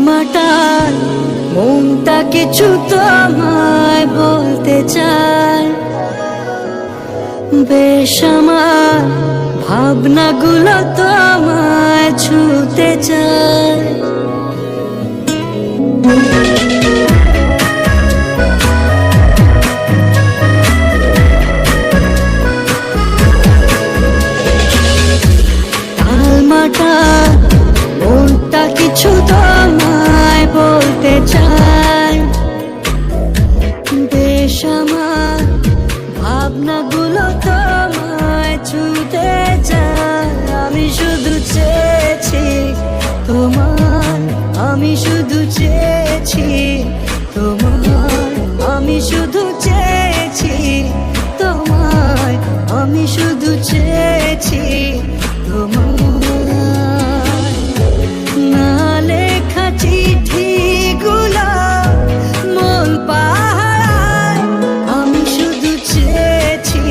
টালমাটাল মনটা কিছু তোমায় বলতে চায়, বেশ আমার ভাবনাগুলো তোমায় ছুতে চায়। টালমাটাল মনটা কিছু তোমায় বলতে চায়, বেশ আমার ভাবনাগুলো তোমায় ছুতে চায়। আমি শুধু চেয়েছি তোমার, আমি শুধু চেয়েছি তোমার, আমি শুধু চেয়েছি তোমায়, আমি শুধু চেয়েছি তোমার। না লেখা চিঠিগুলো মন পাহারায়, আমি শুধু চেয়েছি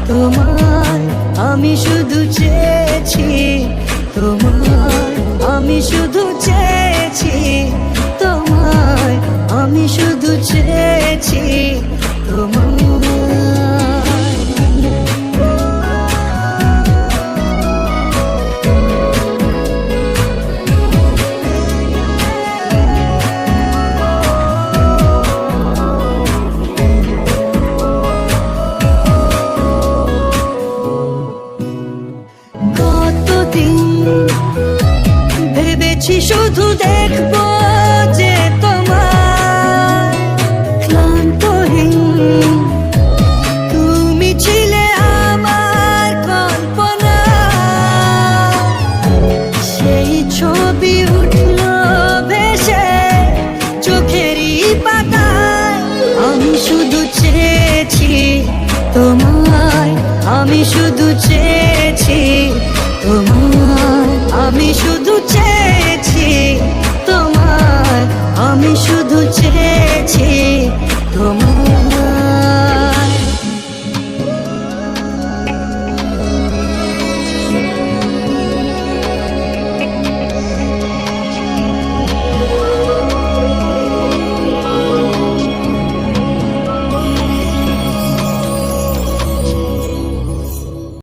তোমার, আমি শুধু চেয়েছি তোমার, আমি শুধু চেয়েছি তোমার, আমি শুধু চেয়েছি তোমার। ভেবেছি শুধু দেখবো যে তোমার ক্লান্তহীন তুমি ছিলে আমার কল্পনা, সেই ছবি উঠলো ভেসে চোখেরই পাতায়। আমি শুধু চেয়েছি তোমায়, আমি শুধু চেয়েছি তোমায়, আমি শুধু